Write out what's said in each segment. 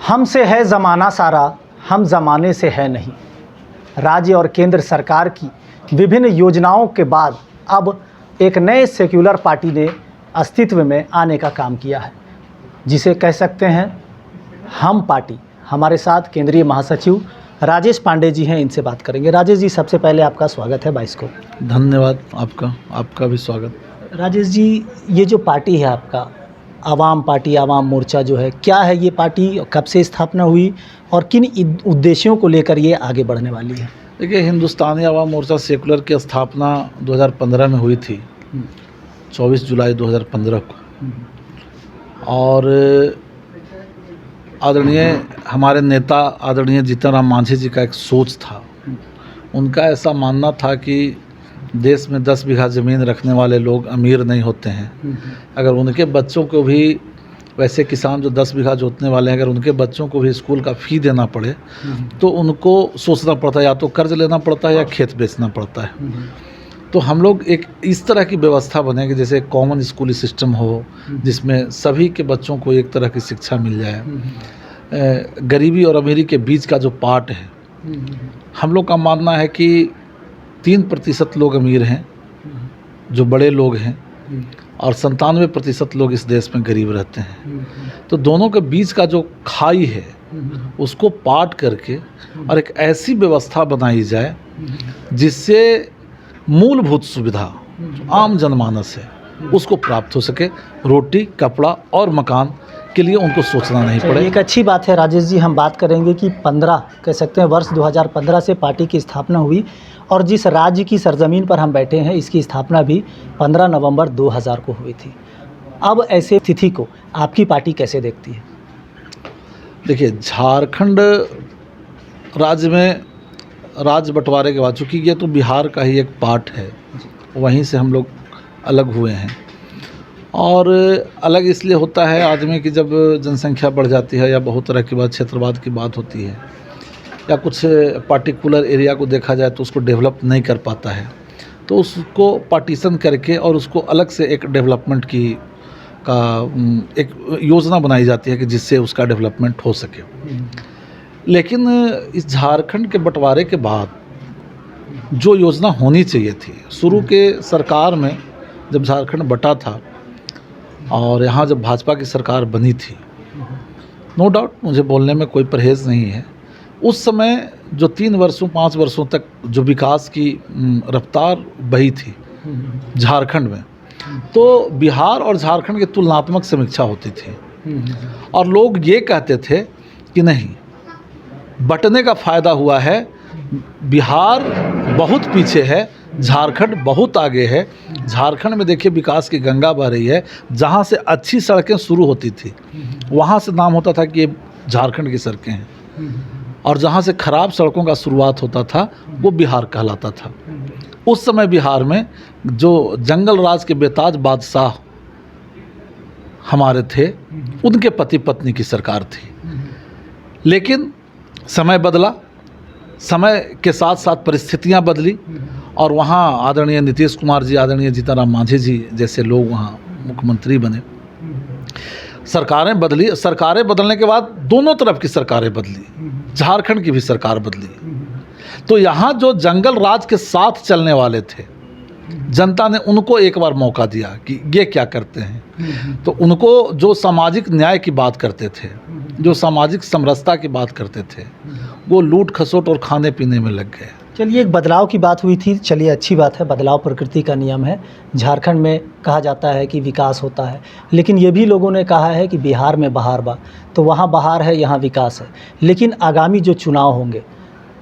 हमसे है ज़माना सारा, हम ज़माने से है नहीं। राज्य और केंद्र सरकार की विभिन्न योजनाओं के बाद अब एक नए सेक्युलर पार्टी ने अस्तित्व में आने का काम किया है, जिसे कह सकते हैं हम पार्टी। हमारे साथ केंद्रीय महासचिव राजेश पांडे जी हैं, इनसे बात करेंगे। राजेश जी, सबसे पहले आपका स्वागत है बाइस्कोप। धन्यवाद। आपका भी स्वागत। राजेश जी, ये जो पार्टी है आपका, आवाम पार्टी, आवाम मोर्चा जो है, क्या है ये पार्टी, कब से स्थापना हुई और किन उद्देश्यों को लेकर ये आगे बढ़ने वाली है? देखिए, हिंदुस्तानी आवाम मोर्चा सेकुलर की स्थापना 2015 में हुई थी, 24 जुलाई 2015 को। और आदरणीय हमारे नेता आदरणीय जीतन राम मांझी जी का एक सोच था। उनका ऐसा मानना था कि देश में 10 बीघा ज़मीन रखने वाले लोग अमीर नहीं होते हैं। अगर उनके बच्चों को भी, वैसे किसान जो 10 बीघा जोतने वाले हैं, अगर उनके बच्चों को भी स्कूल का फ़ी देना पड़े तो उनको सोचना पड़ता है, या तो कर्ज लेना पड़ता है या खेत बेचना पड़ता है। तो हम लोग एक इस तरह की व्यवस्था बने कि जैसे कॉमन स्कूल सिस्टम हो, जिसमें सभी के बच्चों को एक तरह की शिक्षा मिल जाए। गरीबी और अमीरी के बीच का जो पार्ट है, हम लोग का मानना है कि 3% लोग अमीर हैं, जो बड़े लोग हैं, और 97% लोग इस देश में गरीब रहते हैं। तो दोनों के बीच का जो खाई है उसको पाट करके और एक ऐसी व्यवस्था बनाई जाए जिससे मूलभूत सुविधा आम जनमानस है उसको प्राप्त हो सके। रोटी, कपड़ा और मकान के लिए उनको सोचना नहीं पड़े। एक अच्छी बात है राजेश जी। हम बात करेंगे कि 15 कह सकते हैं वर्ष 2015 से पार्टी की स्थापना हुई, और जिस राज्य की सरजमीन पर हम बैठे हैं इसकी स्थापना भी 15 नवंबर 2000 को हुई थी। अब ऐसे तिथि को आपकी पार्टी कैसे देखती है? देखिए, झारखंड राज्य में राज्य बंटवारे के बाद, चूँकि ये तो बिहार का ही एक पार्ट है, वहीं से हम लोग अलग हुए हैं। और अलग इसलिए होता है आदमी की, जब जनसंख्या बढ़ जाती है या बहुत तरह की बात, क्षेत्रवाद की बात होती है, या कुछ पार्टिकुलर एरिया को देखा जाए तो उसको डेवलप नहीं कर पाता है, तो उसको पार्टीशन करके और उसको अलग से एक डेवलपमेंट की एक योजना बनाई जाती है कि जिससे उसका डेवलपमेंट हो सके। लेकिन इस झारखंड के बंटवारे के बाद जो योजना होनी चाहिए थी, शुरू के सरकार में जब झारखंड बटा था और यहाँ जब भाजपा की सरकार बनी थी, नो डाउट मुझे बोलने में कोई परहेज़ नहीं है, उस समय जो 3 वर्षों 5 वर्षों तक जो विकास की रफ्तार बही थी झारखंड में, तो बिहार और झारखंड की तुलनात्मक समीक्षा होती थी और लोग ये कहते थे कि नहीं, बंटने का फ़ायदा हुआ है, बिहार बहुत पीछे है, झारखंड बहुत आगे है। झारखंड में देखिए विकास की गंगा बह रही है। जहाँ से अच्छी सड़कें शुरू होती थी वहाँ से नाम होता था कि ये झारखंड की सड़कें हैं, और जहाँ से ख़राब सड़कों का शुरुआत होता था वो बिहार कहलाता था। उस समय बिहार में जो जंगल राज के बेताज बादशाह हमारे थे, उनके पति पत्नी की सरकार थी। लेकिन समय बदला, समय के साथ साथ परिस्थितियां बदली, और वहाँ आदरणीय नीतीश कुमार जी, आदरणीय जीतन राम मांझी जी जैसे लोग वहाँ मुख्यमंत्री बने। सरकारें बदली, सरकारें बदलने के बाद दोनों तरफ की सरकारें बदली, झारखंड की भी सरकार बदली। तो यहाँ जो जंगल राज के साथ चलने वाले थे, जनता ने उनको एक बार मौका दिया कि ये क्या करते हैं। तो उनको जो सामाजिक न्याय की बात करते थे, जो सामाजिक समरसता की बात करते थे, वो लूट खसोट और खाने पीने में लग गए। चलिए, एक बदलाव की बात हुई थी, चलिए अच्छी बात है, बदलाव प्रकृति का नियम है। झारखंड में कहा जाता है कि विकास होता है, लेकिन ये भी लोगों ने कहा है कि बिहार में बहार बा, तो वहाँ बहार है, यहाँ विकास है। लेकिन आगामी जो चुनाव होंगे,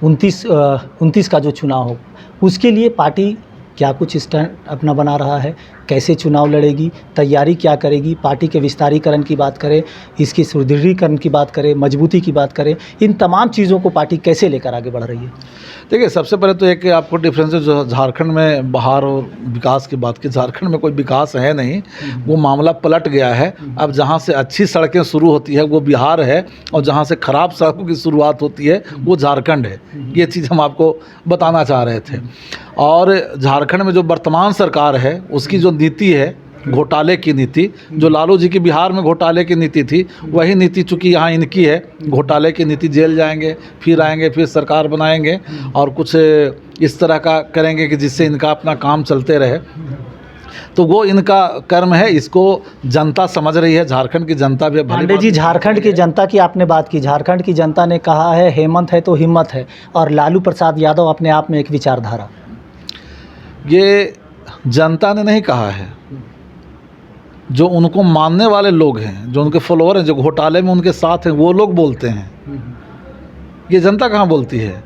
29 का जो चुनाव हो, उसके लिए पार्टी क्या कुछ स्टैंड अपना बना रहा है? कैसे चुनाव लड़ेगी? तैयारी क्या करेगी? पार्टी के विस्तारीकरण की बात करें, इसकी सुदृढ़ीकरण की बात करें, मजबूती की बात करें, इन तमाम चीज़ों को पार्टी कैसे लेकर आगे बढ़ रही है? देखिए, सबसे पहले तो एक आपको डिफरेंस है, जो झारखंड में बहार और विकास की बात की, झारखंड में कोई विकास है नहीं, वो मामला पलट गया है। अब जहाँ से अच्छी सड़कें शुरू होती है वो बिहार है, और जहाँ से ख़राब सड़कों की शुरुआत होती है वो झारखंड है। ये चीज़ हम आपको बताना चाह रहे थे। और झारखंड में जो वर्तमान सरकार है उसकी जो नीति है घोटाले की नीति, जो लालू जी की बिहार में घोटाले की नीति थी, वही नीति चूँकि यहाँ इनकी है, घोटाले की नीति, जेल जाएंगे, फिर आएंगे, फिर सरकार बनाएंगे और कुछ इस तरह का करेंगे कि जिससे इनका अपना काम चलते रहे। तो वो इनका कर्म है, इसको जनता समझ रही है, झारखंड की जनता भी। पांडे जी, झारखंड की जनता की आपने बात की, झारखंड की जनता ने कहा है हेमंत है तो हिम्मत है, और लालू प्रसाद यादव अपने आप में एक विचारधारा। ये जनता ने नहीं कहा है, जो उनको मानने वाले लोग हैं, जो उनके फॉलोअर हैं, जो घोटाले में उनके साथ हैं, वो लोग बोलते हैं। ये जनता कहाँ बोलती है?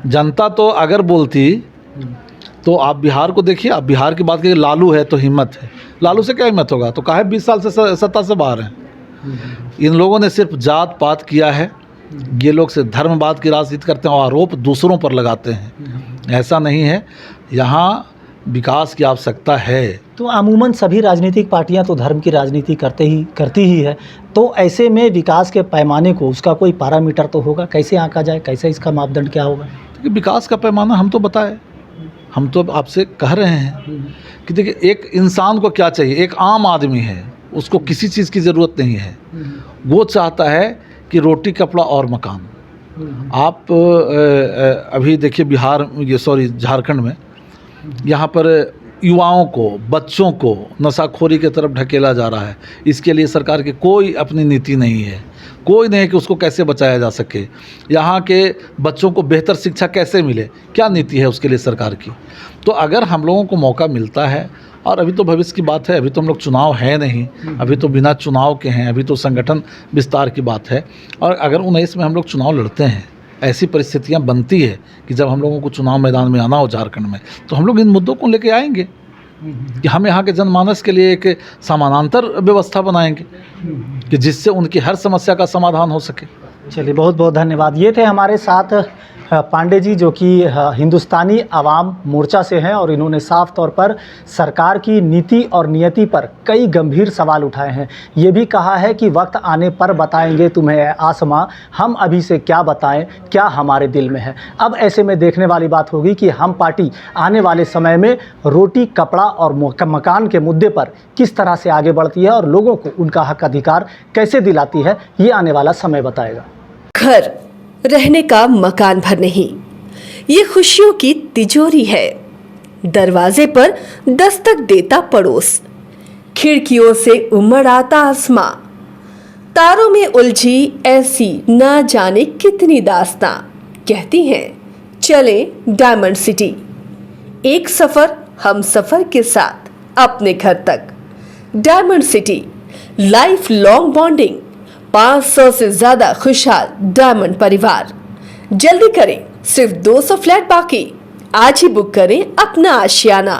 जनता तो अगर बोलती तो आप बिहार को देखिए, आप बिहार की बात करिए, लालू है तो हिम्मत है। लालू से क्या हिम्मत होगा? तो काहे 20 साल से सत्ता से बाहर हैं। इन लोगों ने सिर्फ जात पात किया है, ये लोग से धर्मवाद की राजनीति करते हैं और आरोप दूसरों पर लगाते हैं। ऐसा नहीं है, यहाँ विकास की आवश्यकता है। तो अमूमन सभी राजनीतिक पार्टियां तो धर्म की राजनीति करती ही है, तो ऐसे में विकास के पैमाने को, उसका कोई पैरामीटर तो होगा, कैसे आंका जाए, कैसे इसका मापदंड क्या होगा? देखिए, विकास का पैमाना हम तो बताए, हम तो आपसे कह रहे हैं कि देखिए, एक इंसान को क्या चाहिए? एक आम आदमी है, उसको किसी चीज़ की ज़रूरत नहीं है, वो चाहता है कि रोटी कपड़ा और मकान। आप अभी देखिए बिहार, ये सॉरी झारखंड में, यहाँ पर युवाओं को, बच्चों को नशाखोरी की तरफ ढकेला जा रहा है। इसके लिए सरकार की कोई अपनी नीति नहीं है, कोई नहीं है कि उसको कैसे बचाया जा सके। यहाँ के बच्चों को बेहतर शिक्षा कैसे मिले, क्या नीति है उसके लिए सरकार की? तो अगर हम लोगों को मौका मिलता है, और अभी तो भविष्य की बात है, अभी तो हम लोग चुनाव है नहीं, अभी तो बिना चुनाव के हैं, अभी तो संगठन विस्तार की बात है। और अगर 19 में हम लोग चुनाव लड़ते हैं, ऐसी परिस्थितियां बनती है कि जब हम लोगों को चुनाव मैदान में आना हो झारखंड में, तो हम लोग इन मुद्दों को लेके आएंगे कि हम यहाँ के जनमानस के लिए एक समानांतर व्यवस्था बनाएंगे कि जिससे उनकी हर समस्या का समाधान हो सके। चलिए, बहुत बहुत धन्यवाद। ये थे हमारे साथ पांडे जी, जो कि हिंदुस्तानी आवाम मोर्चा से हैं, और इन्होंने साफ तौर पर सरकार की नीति और नियति पर कई गंभीर सवाल उठाए हैं। ये भी कहा है कि वक्त आने पर बताएंगे तुम्हें आसमां, हम अभी से क्या बताएं, क्या हमारे दिल में है। अब ऐसे में देखने वाली बात होगी कि हम पार्टी आने वाले समय में रोटी कपड़ा और मकान के मुद्दे पर किस तरह से आगे बढ़ती है और लोगों को उनका हक अधिकार कैसे दिलाती है, ये आने वाला समय बताएगा। घर रहने का मकान भर नहीं, ये खुशियों की तिजोरी है। दरवाजे पर दस्तक देता पड़ोस, खिड़कियों से उमड़ आता आसमां, तारों में उलझी ऐसी ना जाने कितनी दास्तां। कहती हैं चले डायमंड सिटी, एक सफर हम सफर के साथ अपने घर तक। Diamond city, life long bonding, 500 से ज्यादा खुशहाल डायमंड परिवार। जल्दी करें, सिर्फ 200 फ्लैट बाकी। आज ही बुक करें अपना आशियाना।